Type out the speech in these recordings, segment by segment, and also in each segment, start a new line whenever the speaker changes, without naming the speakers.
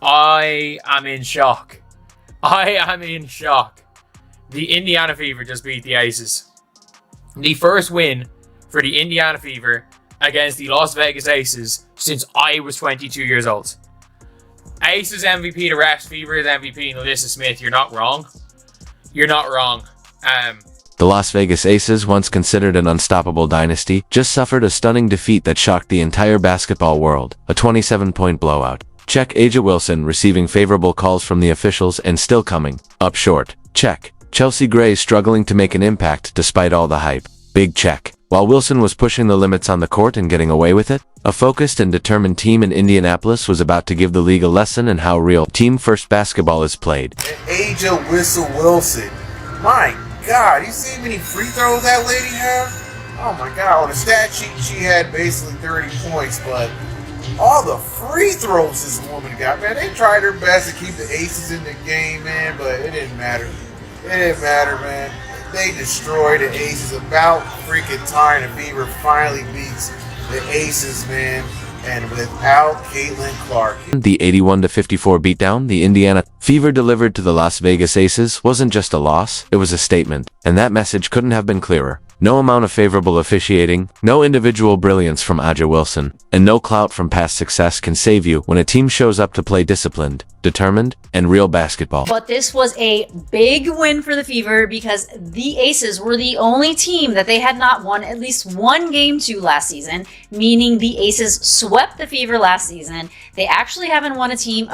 I am in shock. I am in shock. The Indiana Fever just beat the Aces. The first win for the Indiana Fever against the Las Vegas Aces since I was 22 years old. Aces MVP to refs, Fever's MVP and Alyssa Smith. You're not wrong. You're not wrong.
The Las Vegas Aces, once considered an unstoppable dynasty, just suffered a stunning defeat that shocked the entire basketball world. A 27-point blowout. Check. A'ja Wilson receiving favorable calls from the officials and still coming up short. Check. Chelsea Gray struggling to make an impact despite all the hype. Big check. While Wilson was pushing the limits on the court and getting away with it, a focused and determined team in Indianapolis was about to give the league a lesson in how real team-first basketball is played.
A'ja Wilson. My God, you see how many free throws that lady have? Oh my God, on the stat sheet she had basically 30 points, but all the free throws this woman got, man. They tried their best to keep the Aces in the game, man, but it didn't matter. It didn't matter, man. They destroyed the Aces. About freaking time the Fever finally beats the Aces, man. And without Caitlin Clark.
The 81-54 beatdown the Indiana Fever delivered to the Las Vegas Aces wasn't just a loss, it was a statement. And that message couldn't have been clearer. No amount of favorable officiating, no individual brilliance from A'ja Wilson, and no clout from past success can save you when a team shows up to play disciplined, determined, and real basketball.
But this was a big win for the Fever because the Aces were the only team that they had not won at least one game to last season, meaning the Aces swept the Fever last season. They actually haven't won a game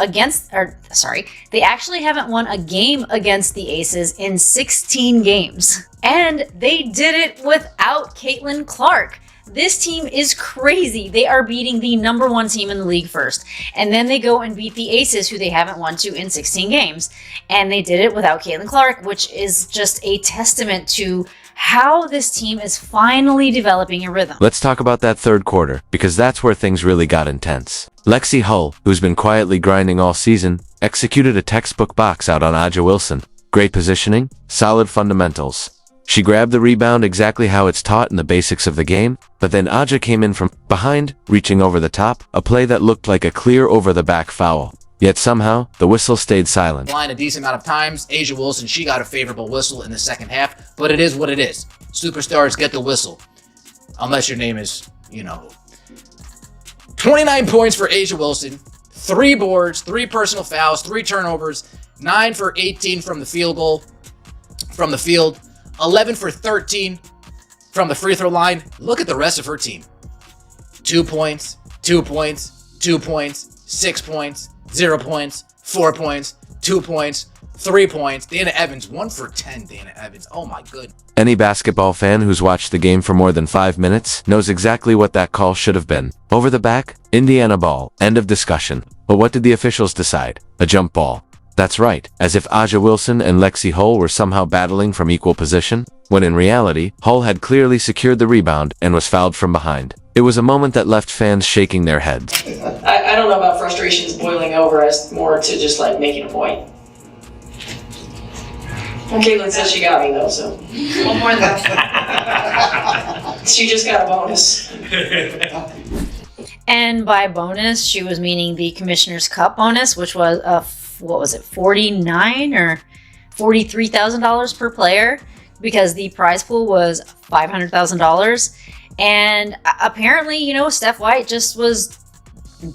against the Aces in 16 games. And they did it without Caitlin Clark. This team is crazy. They are beating the number one team in the league first. And then they go and beat the Aces, who they haven't won to in 16 games. And they did it without Caitlin Clark, which is just a testament to how this team is finally developing a rhythm.
Let's talk about that third quarter, because that's where things really got intense. Lexie Hull, who's been quietly grinding all season, executed a textbook box out on A'ja Wilson. Great positioning, solid fundamentals. She grabbed the rebound exactly how it's taught in the basics of the game, but then A'ja came in from behind, reaching over the top, a play that looked like a clear over-the-back foul. Yet somehow, the whistle stayed silent.
Line a decent amount of times. A'ja Wilson, she got a favorable whistle in the second half, but it is what it is. Superstars get the whistle. Unless your name is, 29 points for A'ja Wilson, 3 boards, 3 personal fouls, 3 turnovers, 9 for 18 from the field goal, from the field, 11 for 13 from the free throw line. Look at the rest of her team. 2 points, 2 points, 2 points, 6 points, 0 points, 4 points, 2 points, 3 points. Dana Evans, 1 for 10, Dana Evans. Oh my goodness.
Any basketball fan who's watched the game for more than 5 minutes knows exactly what that call should have been. Over the back, Indiana ball. End of discussion. But what did the officials decide? A jump ball. That's right, as if A'ja Wilson and Lexie Hull were somehow battling from equal position, when in reality, Hull had clearly secured the rebound and was fouled from behind. It was a moment that left fans shaking their heads.
I don't know about frustrations boiling over as more to just like making a point. Caitlin said she got me though, so.
One more than that.
She just got a bonus.
And by bonus, she was meaning the Commissioner's Cup bonus, which was $49 or $43,000 per player, because the prize pool was $500,000. And apparently, Steph White just was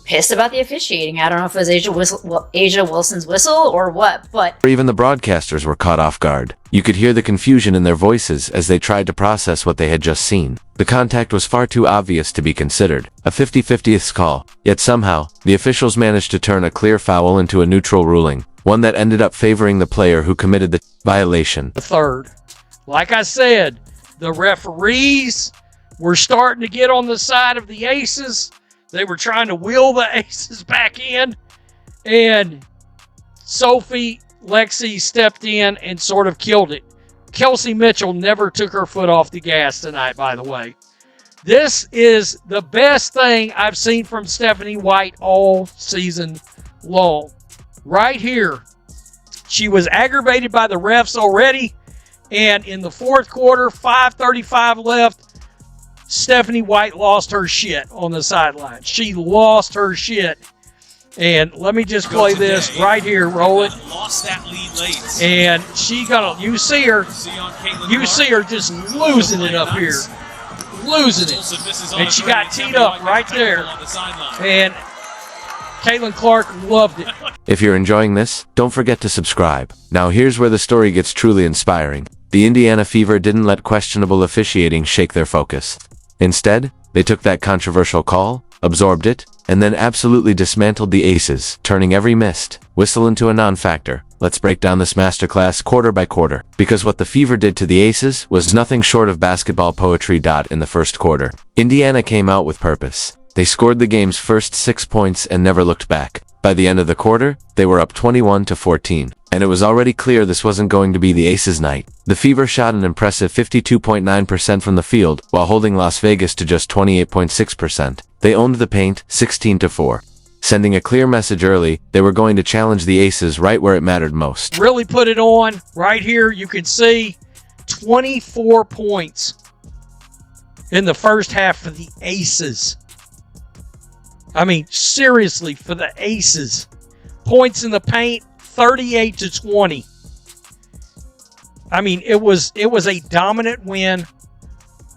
pissed about the officiating. I don't know if it was A'ja Wilson's whistle or what, but
even the broadcasters were caught off guard. You could hear the confusion in their voices as they tried to process what they had just seen. The contact was far too obvious to be considered a 50-50th call, yet somehow, the officials managed to turn a clear foul into a neutral ruling, one that ended up favoring the player who committed the violation.
The third. Like I said, the referees were starting to get on the side of the Aces. They were trying to wheel the Aces back in, and Lexie stepped in and sort of killed it. Kelsey Mitchell never took her foot off the gas tonight, by the way. This is the best thing I've seen from Stephanie White all season long. Right here, she was aggravated by the refs already, and in the fourth quarter, 5:35 left, Stephanie White lost her shit on the sideline. She lost her shit. And let me just play this right here. Roll it.
Lost that lead late.
And she gonna, you see her just losing it up here. Losing it. And she got teed up right there. And Caitlin Clark loved it.
If you're enjoying this, don't forget to subscribe. Now here's where the story gets truly inspiring. The Indiana Fever didn't let questionable officiating shake their focus. Instead, they took that controversial call, absorbed it, and then absolutely dismantled the Aces, turning every missed whistle into a non-factor. Let's break down this masterclass quarter by quarter, because what the Fever did to the Aces was nothing short of basketball poetry. In the first quarter, Indiana came out with purpose. They scored the game's first 6 points and never looked back. By the end of the quarter, they were up 21-14, and it was already clear this wasn't going to be the Aces' night. The Fever shot an impressive 52.9% from the field, while holding Las Vegas to just 28.6%. They owned the paint 16-4. Sending a clear message early, they were going to challenge the Aces right where it mattered most.
Really put it on. Right here, you can see 24 points in the first half for the Aces. I mean, seriously, for the Aces. Points in the paint, 38-20. I mean, it was a dominant win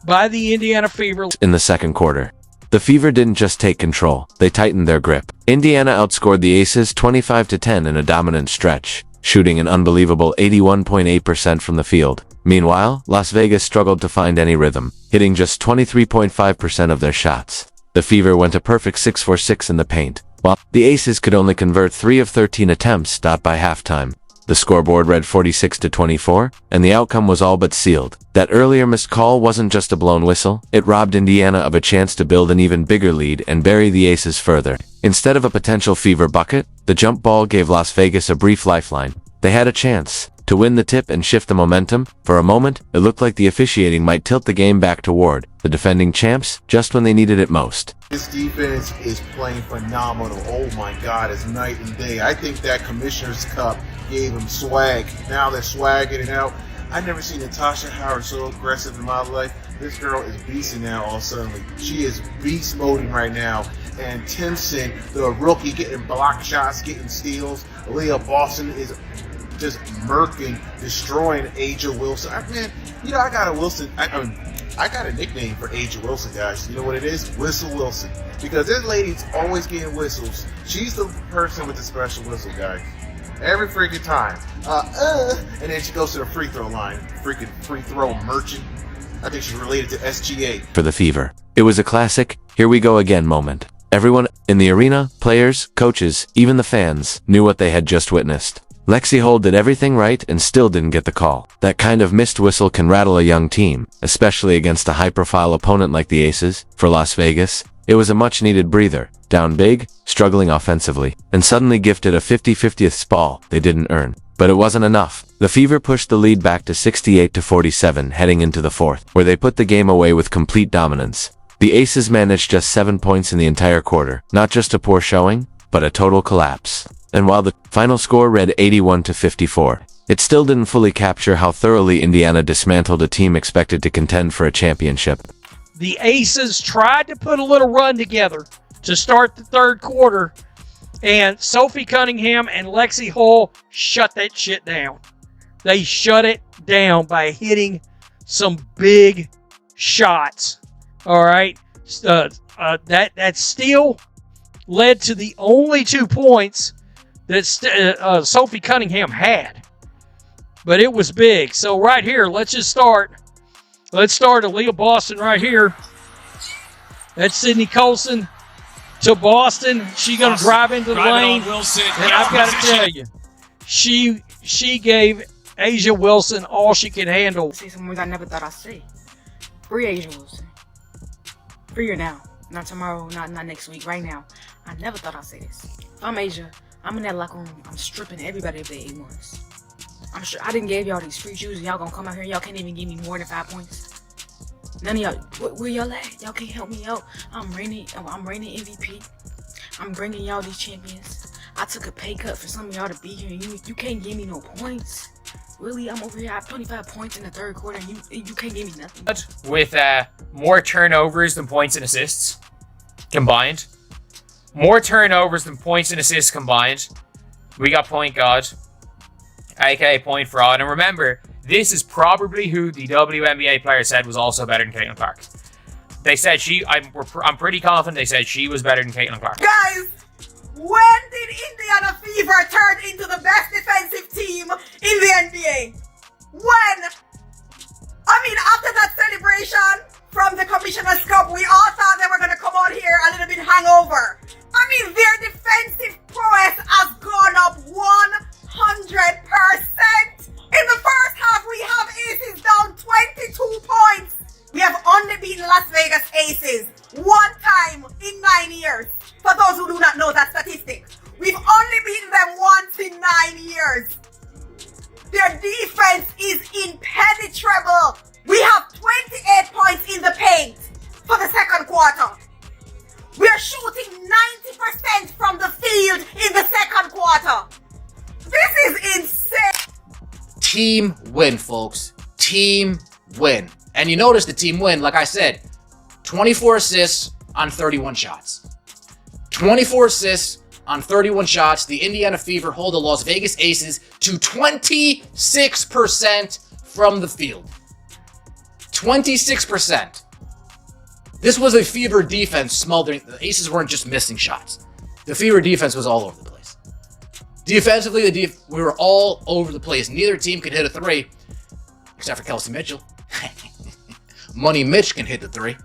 by the Indiana Fever.
In the second quarter, the Fever didn't just take control, they tightened their grip. Indiana outscored the Aces 25-10 in a dominant stretch, shooting an unbelievable 81.8% from the field. Meanwhile, Las Vegas struggled to find any rhythm, hitting just 23.5% of their shots. The Fever went a perfect 6-for-6 in the paint, while the Aces could only convert 3 of 13 attempts. By halftime, the scoreboard read 46-24, and the outcome was all but sealed. That earlier missed call wasn't just a blown whistle, it robbed Indiana of a chance to build an even bigger lead and bury the Aces further. Instead of a potential Fever bucket, the jump ball gave Las Vegas a brief lifeline. They had a chance to win the tip and shift the momentum. For a moment, it looked like the officiating might tilt the game back toward the defending champs just when they needed it most.
This defense is playing phenomenal. Oh my God, it's night and day. I think that Commissioner's Cup gave them swag. Now they're swagging it out. I've never seen Natasha Howard so aggressive in my life. This girl is beasting now all suddenly. She is beast moding right now. And Timpson, the rookie, getting block shots, getting steals. Leah Boston is just murking, destroying Asia Wilson. Man, you know, I got a nickname for Asia Wilson, guys. You know what it is? Whistle Wilson. Because this lady's always getting whistles. She's the person with the special whistle, guys. Every freaking time. And then she goes to the free throw line. Freaking free throw merchant. I think she's related to SGA.
For the Fever, it was a classic, here we go again moment. Everyone in the arena, players, coaches, even the fans, knew what they had just witnessed. Lexie Hull did everything right and still didn't get the call. That kind of missed whistle can rattle a young team, especially against a high-profile opponent like the Aces. For Las Vegas, it was a much-needed breather. Down big, struggling offensively, and suddenly gifted a 50-50th ball they didn't earn. But it wasn't enough. The Fever pushed the lead back to 68-47 heading into the fourth, where they put the game away with complete dominance. The Aces managed just 7 points in the entire quarter. Not just a poor showing, but a total collapse. And while the final score read 81-54, it still didn't fully capture how thoroughly Indiana dismantled a team expected to contend for a championship.
The Aces tried to put a little run together to start the third quarter, and Sophie Cunningham and Lexie Hull shut that shit down. They shut it down by hitting some big shots. All right, that steal led to the only 2 points that Sophie Cunningham had, but it was big. So right here, let's start Aaliyah Boston right here. That's Sydney Colson to Boston. She's going to drive into the lane. And I've got to tell you, she gave Asia Wilson all she could handle.
Say some words I never thought I'd say. Free Asia Wilson. Free her now. Not tomorrow, not next week, right now. I never thought I'd say this. I'm Asia. I'm in that locker room. I'm stripping everybody of their A1s. I'm sure I didn't give y'all these free shoes and y'all gonna come out here. Y'all can't even give me more than 5 points. None of y'all, where y'all at? Y'all can't help me out. I'm reigning MVP. I'm bringing y'all these champions. I took a pay cut for some of y'all to be here. And you can't give me no points. Really, I'm over here. I have 25 points in the third quarter, and you can't give me nothing.
With more turnovers than points and assists combined, More turnovers than points and assists combined. We got point god, aka point fraud. And remember, this is probably who the WNBA player said was also better than Caitlin Clark. They said I'm pretty confident they said she was better than Caitlin Clark.
Guys, when did Indiana Fever turn into the best defensive team in the NBA? When? I mean, after that celebration from the Commissioner's Cup, we all thought they were going to come out here a little bit hangover. I mean, their defensive prowess has gone up 100%. In the first half, we have Aces down 22 points. We have only beaten Las Vegas Aces one time in 9 years. For those who do not know that statistic, we've only beaten them once in 9 years. Their defense is impenetrable. We have 28 points in the paint for the second quarter. We are shooting 90% from the field in the second quarter. This is insane.
Team win, folks. Team win. And you notice the team win, like I said, 24 assists on 31 shots. 24 assists on 31 shots. The Indiana Fever hold the Las Vegas Aces to 26% from the field. 26%. This was a Fever defense smothering. The Aces weren't just missing shots. The Fever defense was all over the place. Defensively, we were all over the place. Neither team could hit a three, except for Kelsey Mitchell. Money Mitch can hit the three.